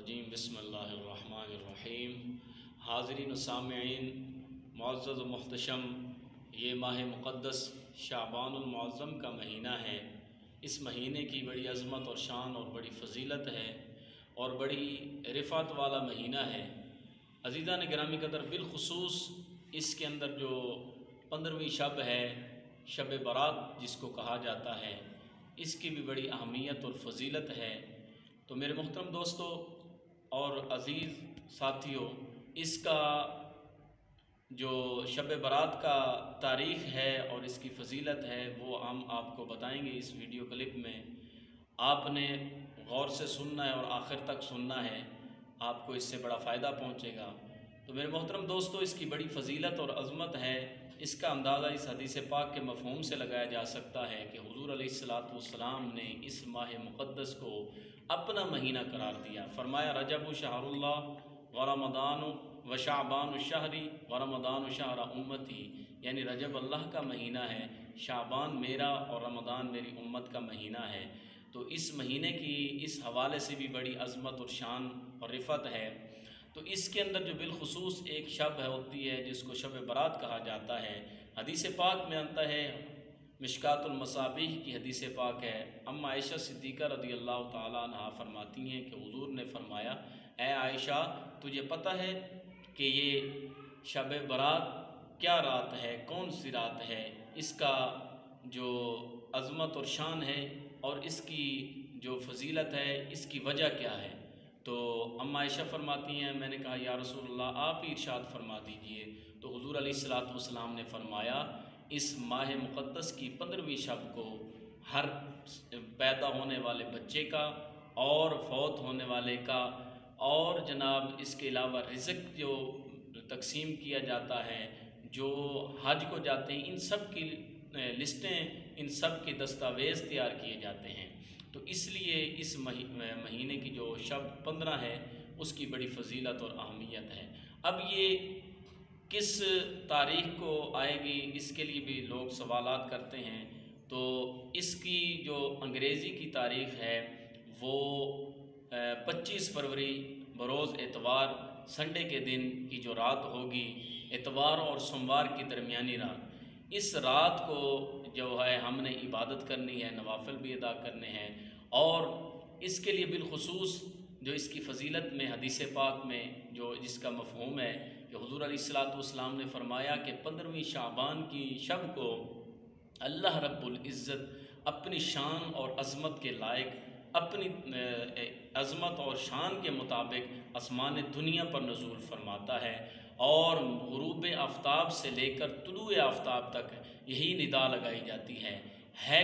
रजीम बिस्मिल्लाहिर्रहमानिर्रहीम। हाज़रीन व सामिईन, मुअज़्ज़ज़ व मुहतशम, ये माह मुक़द्दस शाबानुल मुअज़्ज़म का महीना है। इस महीने की बड़ी अज़मत और शान और बड़ी फ़जीलत है और बड़ी रिफ़ात वाला महीना है। अज़ीज़ान गिरामी क़दर, बिलख़ुसूस इसके अंदर जो 15वीं शब है, शब बरात जिसको कहा जाता है, इसकी भी बड़ी अहमियत और फ़जीलत है। तो मेरे मोहतरम दोस्तों और अज़ीज़ साथियों, इसका जो शब बरात का तारीख़ है और इसकी फ़जीलत है वो हम आपको बताएंगे इस वीडियो क्लिप में। आपने गौर से सुनना है और आखिर तक सुनना है, आपको इससे बड़ा फ़ायदा पहुँचेगा। तो मेरे मोहतरम दोस्तों, इसकी बड़ी फ़जीलत और अज़मत है। इसका अंदाज़ा इस हदीस पाक के मफ़हूम से लगाया जा सकता है कि हुज़ूर अलैहिस्सलातु वस्सलाम ने इस माह मुक़द्दस को अपना महीना करार दिया। फरमाया, रजब शहरुल्लाह व रमज़ान व शाबान शहरी व रमज़ान शहर उम्मती, यानी रजब अल्लाह का महीना है, शाबान मेरा और रमज़ान मेरी उम्मत का महीना है। तो इस महीने की इस हवाले से भी बड़ी अज़मत और शान और रिफ़त है। तो इसके अंदर जो बिलख़ुसूस एक शब होती है जिसको शब बरात कहा जाता है, हदीस पाक में आता है, मिशकातुल मसाबीह की हदीस पाक है। अम्मा आयशा सिद्दीक़ा रज़ियल्लाहु ताला अन्हा फरमाती हैं कि हुज़ूर ने फरमाया, ए आयशा, तुझे पता है कि ये शब बरात क्या रात है, कौन सी रात है, इसका जो अज़मत और शान है और इसकी जो फ़जीलत है, इसकी वजह क्या है। तो अम्मा आयशा फरमाती हैं, मैंने कहा या रसूलल्लाह, आप ही इरशाद फरमा दीजिए। तो हुज़ूर अलैहिस्सलातु वस्सलाम ने फरमाया, इस माह मुक़द्दस की 15वीं शब को हर पैदा होने वाले बच्चे का और फौत होने वाले का और जनाब इसके अलावा रिज़्क़ जो तक़सीम किया जाता है, जो हज को जाते हैं, इन सब की लिस्टें, इन सब के दस्तावेज़ तैयार किए जाते हैं। तो इसलिए इस महीने की जो शब 15 है उसकी बड़ी फ़जीलत और अहमियत है। अब ये किस तारीख़ को आएगी, इसके लिए भी लोग सवालात करते हैं। तो इसकी जो अंग्रेज़ी की तारीख़ है वो 25 फरवरी बरोज़ एतवार, संडे के दिन की जो रात होगी, एतवार और सोमवार की दरमियानी रात, इस रात को जो है हमने इबादत करनी है, नवाफ़िल भी अदा करने हैं। और इसके लिए बिलख़ुसूस जो इसकी फ़जीलत में हदीस पाक में जो जिसका मफ़हूम है कि हुज़ूर अलैहिस्सलातु वस्सलाम ने फ़रमाया कि 15वीं शाबान की शब को अल्लाह रब्बुल इज़्ज़त अपनी शान और अज़मत के लायक, अपनी अज़मत और शान के मुताबिक आसमान दुनिया पर नज़ूल फरमाता है। और ग़ुरूब आफ्ताब से लेकर तुलूए आफ्ताब तक यही निदा लगाई जाती है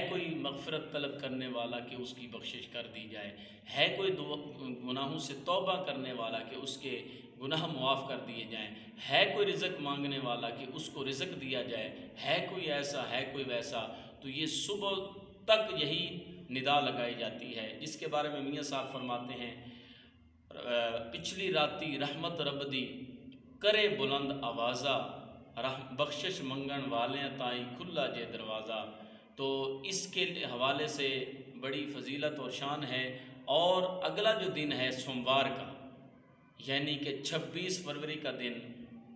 कोई मग़फ़िरत तलब करने वाला कि उसकी बख्शिश कर दी जाए, है कोई गुनाहों से तौबा करने वाला कि उसके गुनाह मुआफ़ कर दिए जाएँ, है कोई रिज़्क़ मांगने वाला कि उसको रिज़्क़ दिया जाए, है कोई ऐसा, है कोई वैसा। तो ये सुबह तक यही निदा लगाई जाती है, जिसके बारे में मियाँ साहब फरमाते हैं, पिछली राती रहमत रब दी करे बुलंद आवाज़ा, बख्शिश मंगन वाले ताई खुला जे दरवाज़ा। तो इसके हवाले से बड़ी फ़जीलत और शान है। और अगला जो दिन है सोमवार का, यानी कि 26 फरवरी का दिन,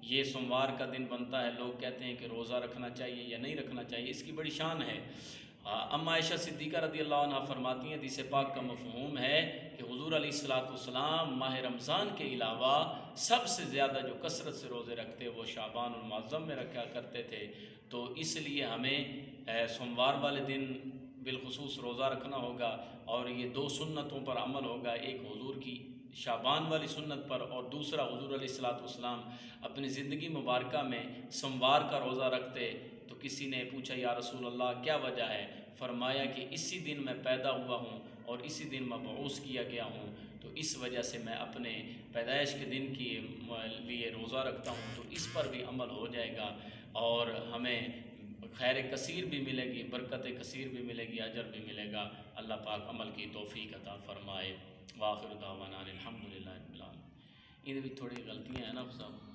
ये सोमवार का दिन बनता है। लोग कहते हैं कि रोज़ा रखना चाहिए या नहीं रखना चाहिए, इसकी बड़ी शान है। अम्मा आयशा सिद्दीक़ा रज़ियल्लाहु अन्हा फरमाती हैं, हदीस पाक का मफ़हूम है कि हुज़ूर अलैहिस्सलातु वस्सलाम माह रमज़ान के अलावा सबसे ज़्यादा जो कसरत से रोज़े रखते वो शाबानुल मुअज़्ज़म में रखा करते थे। तो इसलिए हमें सोमवार वाले दिन बिलख़ुसूस रोज़ा रखना होगा और ये 2 सुन्नतों पर अमल होगा, एक हुज़ूर की शाबान वाली सुन्नत पर और दूसरा हुज़ूर अलैहिस्सलातु वस्सलाम अपनी ज़िंदगी मुबारका में सोमवार का रोज़ा रखते। तो किसी ने पूछा, या रसूल अल्लाह, क्या वजह है? फरमाया कि इसी दिन मैं पैदा हुआ हूँ और इसी दिन मबऊस किया गया हूँ, तो इस वजह से मैं अपने पैदाइश के दिन के लिए रोज़ा रखता हूँ। तो इस पर भी अमल हो जाएगा और हमें खैर कसीर भी मिलेगी, बरकत कसीर भी मिलेगी, अजर भी मिलेगा। अल्लाह पाक अमल की तौफ़ीक़ अता फ़रमाए। वाखिर दावाना अनिल हम्दुलिल्लाहि रब्बिल आलमीन। इनमें भी थोड़ी गलतियाँ हैं ना साहब।